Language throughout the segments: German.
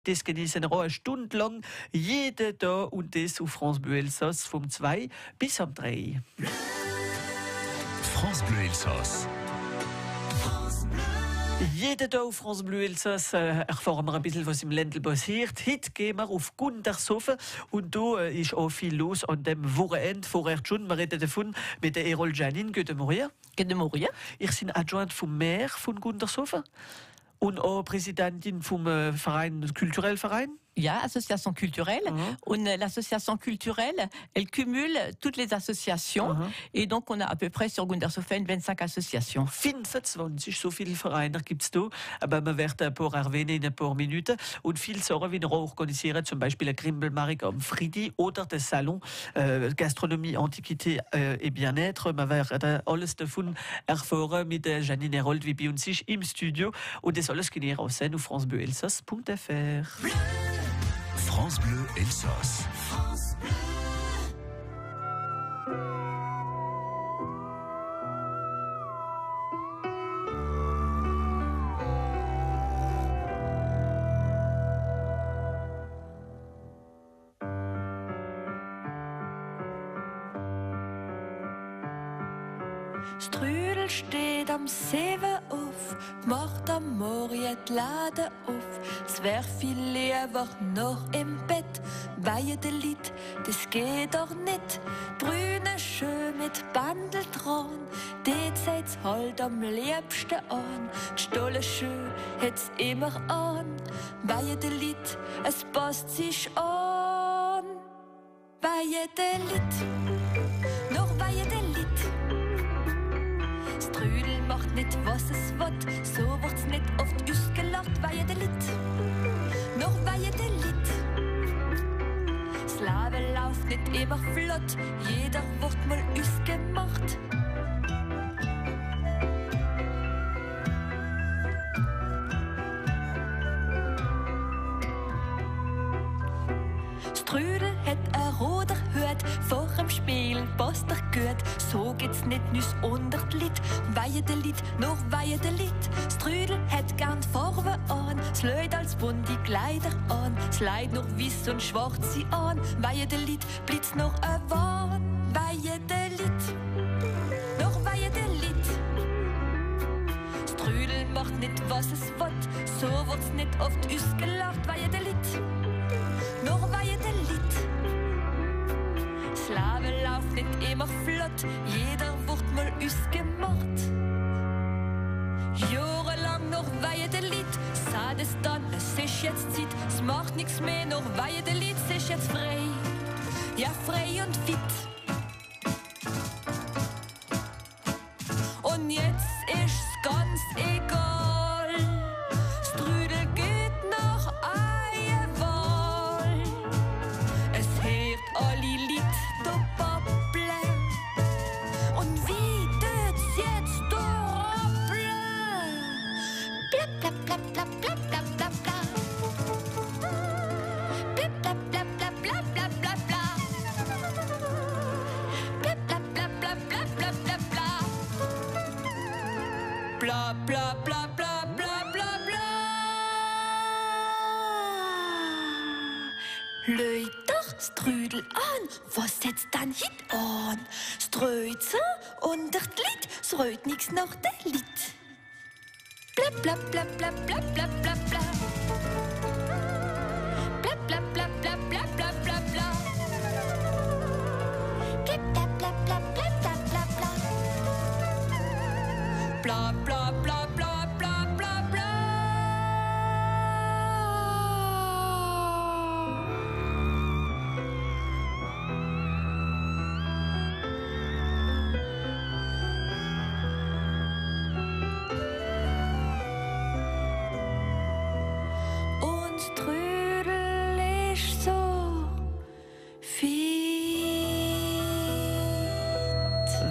Das genießen wir auch eine Stunde lang, jeden Tag und das auf France Bleu Elsass vom 2 bis am 3. France Bleu Elsass. Jeden Tag auf France Bleu Elsass erfahren wir ein bisschen, was im Ländle passiert. Heute gehen wir auf Gundershofen und da ist auch viel los an dem Wochenende. Vorher schon, wir reden davon mit der Erol Janine. Guten Morgen. Guten Morgen. Ich bin Adjoint vom Maire von Gundershofen und auch Präsidentin vom Verein, kulturellen Verein. Ja, association culturelle. Und l'association culturelle, elle cumule toutes les associations. Et donc, on a à peu près sur Gundershofen 25 associations. 25, so viele Vereine gibt es da. Aber man wird ein paar erwähnen in ein paar Minuten. Und viele Sachen wie wir organisieren, zum Beispiel der Grimbelmarkt am Fridi oder der Salon Gastronomie, Antiquité et Bien-être. Man wird alles davon erfahren mit Janine Herold, wie bei uns ist, im Studio. Und das alles könnt ihr auch sehen auf francebleuelsass.fr. France Bleu Elsass. France Bleu. Strudel steht am 7 auf, macht am Morgen die Läden auf. Es wär viel lieber noch im Bett, weil der Lied, das geht doch nicht. Brüne schön mit Bandel dran, die zeigt's halt am liebsten an. Die Stolle schön hätt's immer an, weil der Lied, es passt sich an. Weil der Lied, noch weil der Lied. Strudel macht nicht, was es will, so wird's nicht oft ausgelacht, weil der Lied, noch weil der Lied. Das Leben läuft nicht immer flott, jeder wird mal ausgemacht. Strudel hat ein roter Hut, vor dem Spiel passt er gut. So geht's nicht nüs unter die Lied, weil der Lied, noch weil der Lied. Strudel hat gern Farbe an, es lädt als bunte Kleider an. Es leid noch weiß und schwarz sie an, weil der Lied blitzt noch ein Wahn. Weil der Lied, noch weil der Lied. Strudel macht nicht, was es will, so wird's nicht oft ausgelacht, weil der Lied. Noch weil der Lied. Das Leben läuft nicht immer flott, jeder wird mal ausgemacht. Jahrelang noch weil der Lied, sagt es dann, es ist jetzt Zeit, es macht nichts mehr, noch weil der Lied, es ist jetzt frei, ja frei und fit. Und jetzt ist's ganz egal, Strudel geht nach Eiewahl. Es hört alle Lied da babbeln. Und wie tut's jetzt da rappeln? Blab, blab, blab, blab, blab, blab, blab, blab. Blab, blab, blab, blab, blab, blab, blab, blab. Blab, blab, blab, blab, blab, blab, blab, blab. Bla bla bla bla bla bla bla. Leut doch Strudel an, was setzt dann hit an? Streut so unter d Lied, streut nix nach der Lied. Bla bla bla bla bla bla bla bla. Bla bla bla bla bla bla bla bla. Bla bla bla bla bla bla bla bla. Bla bla bla bla bla bla bla.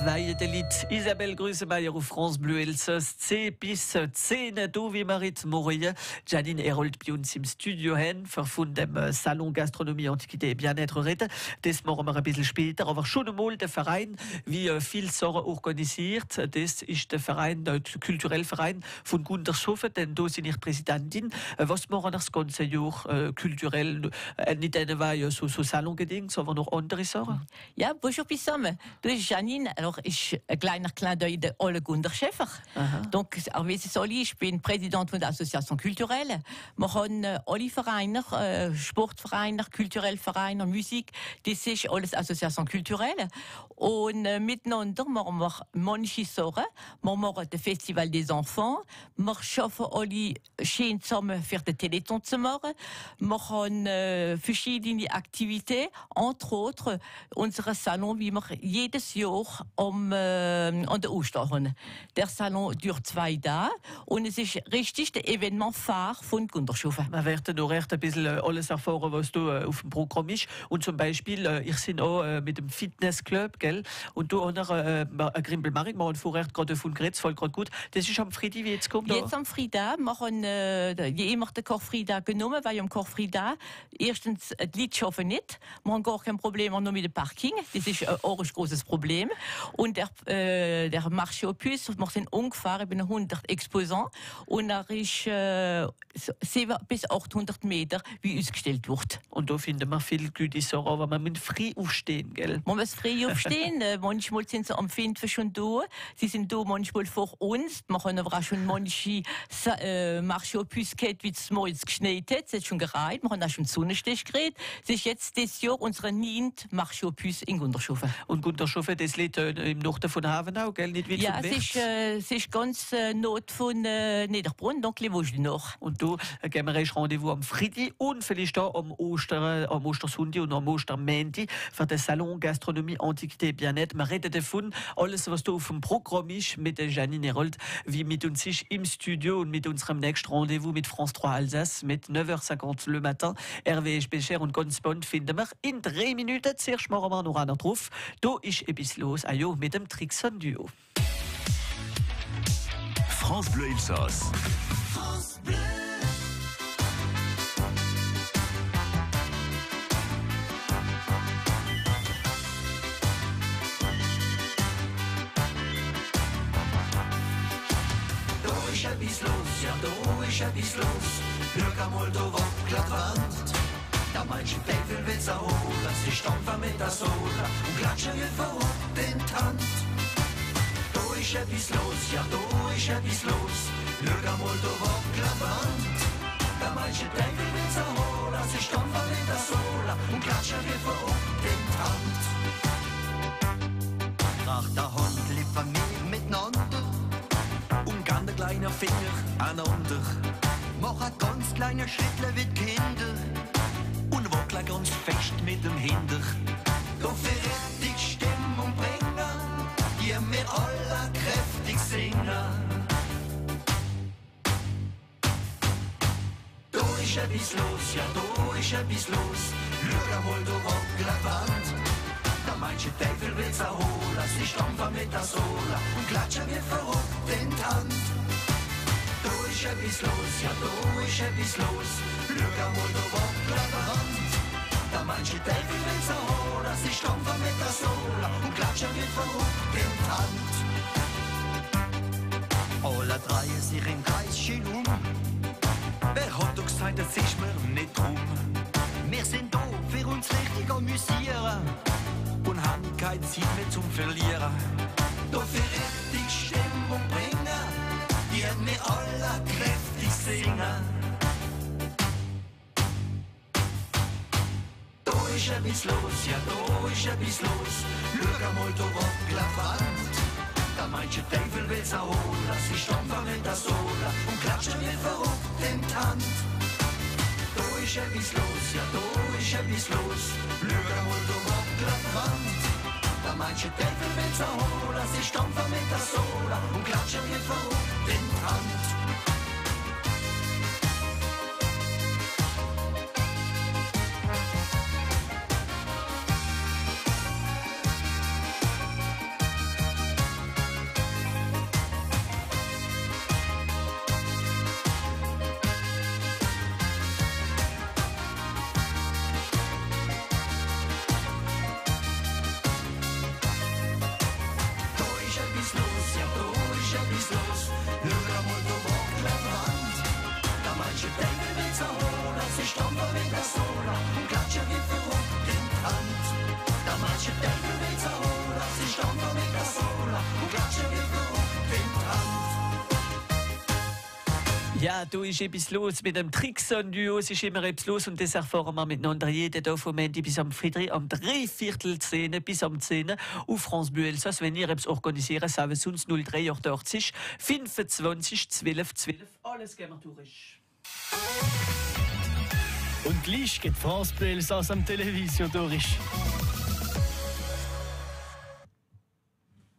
Weide Lied Isabelle Grüßemeier auf France Bleu Elsass 10 bis 10 do wie Marit Moria Janine Herold bei uns im Studio hen von dem Salon Gastronomie Antiquité Bien-être reden. Das machen wir ein bisschen später, aber schon einmal der Verein, wie viel Sachen organisiert. Das ist der Verein, der kulturelle Verein von Gundershofen, denn da bin ich Präsidentin. Was machen wir das ganze Jahr kulturell? Nicht nur so Salongedinge, sondern noch andere Sachen? Ja, bonjour zusammen. Du bist Janine, alors ich ein kleiner Clin d'œil de Ole Gunderschäfer. Donc, ich bin Präsident von der Association Kulturelle. Wir haben alle Vereine, Sportvereine, kulturelle Vereine, Musik, das ist alles Association Kulturelle. Und miteinander machen wir manche Sachen. Wir machen das Festival des Enfants. Wir schaffen alle schön zusammen für den Teleton zu machen. Wir haben verschiedene Aktivitäten, entre autres unser Salon, wie wir jedes Jahr an der Ostern haben. Der Salon dauert 2 Tage und es ist richtig der Evenement phare von Gundershofen. Wir werden noch recht ein bisschen alles erfahren, was da auf dem Programm ist. Und zum Beispiel, ich bin auch mit dem Fitnessclub, gell? Und da auch ein Grimbelmarig, wir haben vorher gerade davon geredet, voll gerade gut. Das ist am Freitag, wie jetzt kommt. Jetzt am Freitag, wir haben immer den Kochfreitag genommen, weil am Kochfreitag erstens die Leute schaffen nicht. Wir haben gar kein Problem nur mit dem Parking. Das ist auch ein großes Problem. Und der Marché aux Puces, wir sind ungefähr 100 Exposants und er ist 700 bis 800 Meter, wie ausgestellt wird. Und da finden wir viele gute Sachen, aber man muss früh aufstehen, gell? Man muss früh aufstehen. Manchmal sind sie am 5 schon da. Sie sind da manchmal vor uns. Wir haben aber auch schon manche Marché aux Puces gehabt, wie es morgens geschneit hat. Es hat schon gereiht. Wir haben auch schon Sonnenstich geredet. Es ist jetzt dieses Jahr unsere 9. Marché aux Puces in Gundershofen. Und Gundershofen, das liegt im Norden von Havenau, gell? Nicht weit ja, von es ist ganz Nord von Niederbrunn, donc les Vosges du Nord. Und da geben wir ein Rendezvous am Freitag und vielleicht auch am Ostersonntag und am Ostermänti für den Salon Gastronomie Antiquité Bien-être. Wir reden davon, alles, was da auf dem Programm ist, mit Janine Herold, wie mit uns ist im Studio und mit unserem nächsten Rendezvous mit France 3 Alsace mit 9h50 le matin. RWS Becher und ganz Bond finden wir in 3 Minuten. Zuerst machen wir noch einen drauf. Da ist etwas los, mit dem Trixon Duo. France Bleu Elsass. France Bleu. Da ist etwas los, ja, da ist etwas los. Schau einmal, da wackelt die Wand. Der manche Teufel will's erholen, sie stampfen mit der Sohle und klatschen wie verrückt in die Hand. Da ist etwas los, ja, da ist etwas los. Schau einmal, da wackelt die Wand. Der manche Teufel will's erholen, sie stampfen mit der Sohle und klatschen wie verrückt in die Hand. Nach der Hand liefern wir miteinander Und kann der kleine Finger aneinander. mach ein ganz kleiner Schrittler wie die Kinder. Und wackeln ganz fest mit dem Hinder. Da für richtig Stimmung bringen, die wir alle kräftig singen. Da ist etwas los, ja, da ist etwas los. Schau einmal, da wackelt die Wand. Der manche Teufel will's erholen, sie stampfen mit der Sohle und klatschen wie verrückt in die Hand. Da ist etwas los, ja, da ist etwas los. Schau einmal, da wackelt die Wand. Der manche Teufel will's erholen, sie stampfen mit der Sohle und klatschen wie verrückt in die Hand. Alle drehen sich im Kreis schön um. Wer hat doch gesagt, das ist mir nicht drum? Wir sind da für uns richtig amüsieren. Und haben keine Zeit mehr zum Verlieren. Da für richtig Stimmung bringen, die wir alle kräftig singen. Da ist etwas los, ja, da ist etwas los. Schau einmal, da wackelt die Wand. Der manche Teufel will's erholen, sie stampfen mit der Sohle und klatschen wie verrückt in die Hand. Da ist etwas los, ja, da ist etwas los. Schau einmal, da wackelt die Wand. Der manche Teufel will's erholen, sie stampfen mit der Sohle und klatschen wie verrückt in die Hand. mit der Sola und klatsche wie verrückt in die Hand. Der manche Teufel will sie holen, sie stand da mit der Sola und klatsche wie verrückt in die Hand. Ja, da ist etwas los mit dem Trixon-Duo. Es ist immer etwas los und das erfahren wir miteinander jeden Tag vom Montag bis am Freitag, am 3/4 bis am 10 auf France Bleu Elsass. Wenn ihr etwas organisieren, sagen Sie uns 0380 25 12 12. Alles gehen wir durch. Und gleich geht France Bleu Elsass am Television durch.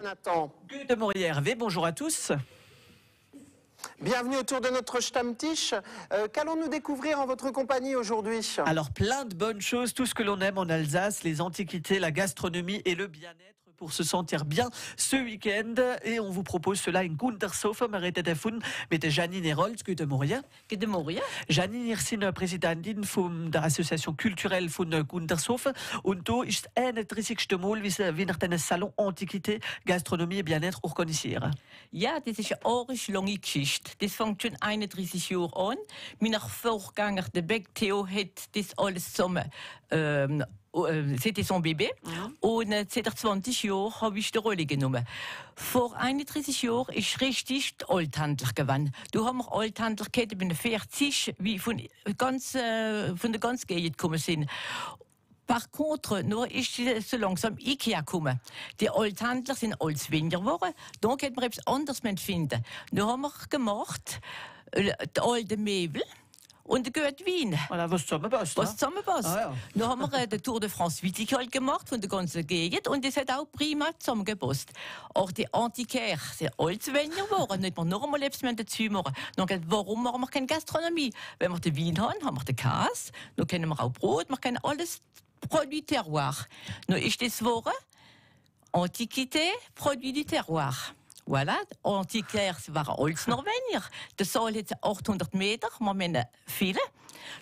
Nathan. Goethe Morière, bonjour à tous. Bienvenue autour de notre Stammtisch. Qu'allons-nous découvrir en votre compagnie aujourd'hui? Alors, plein de bonnes choses, tout ce que l'on aime en Alsace, les antiquités, la gastronomie et le bien-être pour se sentir bien ce week-end. Et on vous propose cela in Guntershofen, met de Janine Herold, Goethe Morière. Goethe Morière. Janine Hirsin, Präsidentin der Association culturelle von Guntershofen. Und da ist das 31. Mal, wie nach einem Salon Antiquité, Gastronomie et Bien-être organisieren. Ja, das ist eine orisch lange Geschichte. Das fängt schon 31 Jahre an. Mein Vorgänger, der Beck Theo, hat das alles zusammen. C'était son Baby. Und seit 20 Jahren habe ich die Rolle genommen. Vor 31 Jahren ist richtig die Althandler gewonnen. Da haben wir Althandlerketten bei 40, wie von der ganzen Gegend gekommen sind. Par contre, nur ist so langsam Ikea gekommen. Die Althandler sind alles weniger geworden. Dann hätten wir etwas anderes finden. Dann haben wir gemacht, die alten Möbel. Und der gute Wein. Voilà, was zusammenpasst. Was zusammenpasst. Ah, ja. Dann haben wir den Tour de France Viticole gemacht von der ganzen Gegend und das hat auch prima zusammengepasst. Auch die Antiquaire sind alles weniger geworden. Nicht mehr noch einmal etwas dazu machen. Dann, warum machen wir keine Gastronomie? Wenn wir den Wein haben, haben wir den Käse, dann können wir auch Brot, wir können alles Produit Terroir. Dann ist das geworden Antiquité, Produit du Terroir. Voilà, Antiquaire waren alles noch weniger. Der Saal hat 800 Meter, wir müssen viele.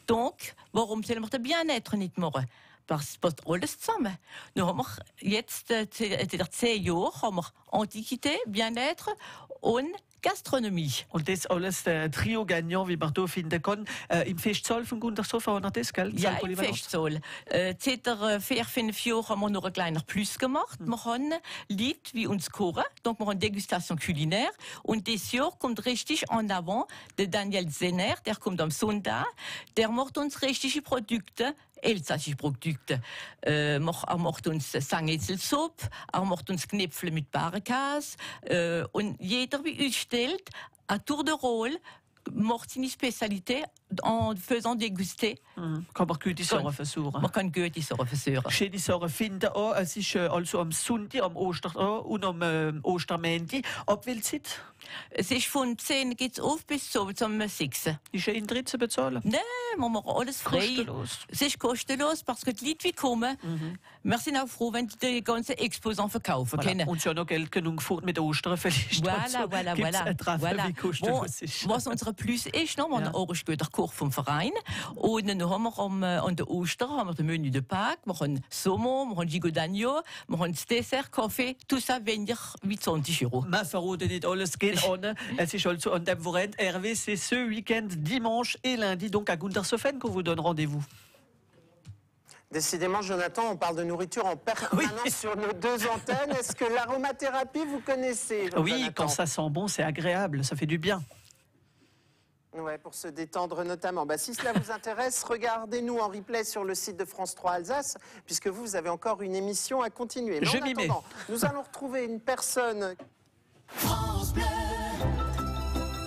Donc, warum sollen wir den Bien-être nicht machen? Das passt alles zusammen. Dann haben wir jetzt, seit 10 Jahren, haben wir Antiquité, Bien-être und Gastronomie. Und das alles Trio gagnant, wie man hier finden kann. Im Festsaal von Guntershofen haben wir das, gell? Ja, im Festsaal. Seit 4-5 Jahren haben wir noch ein kleiner Plus gemacht. Wir haben Leute wie uns kochen, donc wir haben Degustation culinaire. Und dieses Jahr kommt richtig en avant der Daniel Zenner, der kommt am Sonntag. Der macht uns richtige Produkte, elsassische Produkte. Er macht uns Sangetzelsuppe, er macht uns Knäpfle mit Barrekäse. Und jeder wie uns stellt, à tour de rôle, macht seine Spezialität en faisant déguster. Kann man gute Sachen versuchen. Man kann gute Sachen versuchen. Schöne Sachen finden auch. Es ist also am Sonntag, am und am Ostermänti. Ab welcher Zeit? Es ist von 10 geht's auf bis zum 6. Ist ein Eintritt zu bezahlen? Nein, wir machen alles frei. Kostenlos. Es ist kostenlos, parce que die Leute, die kommen, wir sind auch froh, wenn die ganzen Exposants verkaufen können. Und ja noch Geld genug gefunden mit Ostern vielleicht. Voilà. Wie kostenlos ist. Was unser Plus ist, wir haben einen Ohrenspöter Koch vom Verein. Und dann haben wir an der Ostern haben wir das Menü de Pâques, wir haben Saumon, wir haben Gigot d'Agneau, wir haben das Dessert, Kaffee, tout ça weniger wie 20 €. Man verrate nicht alles, geht an. Es ist also an dem Wochenende. Hervé, c'est ce week-end, dimanche et lundi, donc à Guntershofen, qu'on vous donne rendez-vous. Décidément, Jonathan, on parle de nourriture en permanence sur nos deux antennes. Est-ce que l'aromathérapie, vous connaissez, Oui, Jonathan? quand ça sent bon, c'est agréable, ça fait du bien. Ouais, pour se détendre notamment. Si cela vous intéresse, regardez-nous en replay sur le site de France 3 Alsace, puisque vous avez encore une émission à continuer. Mais Je en m'y mets. attendant, nous allons retrouver une personne...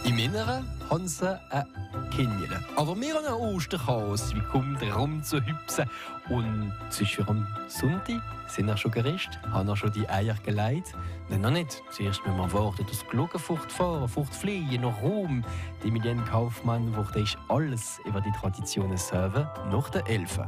Im Inneren haben sie ein Kindchen. Aber wir haben einen Osterchaos, wie kommt er rumzuhüpsen. Und zwischen am Sonntag sind wir schon gerecht, haben wir schon die Eier geleitet. Nein, noch nicht. Zuerst müssen wir warten, dass die Glocken fortfahren, fortfliegen, nach Rom. Die Emilien Kaufmann, wo ist alles über die Traditionen selber nach den Elfen.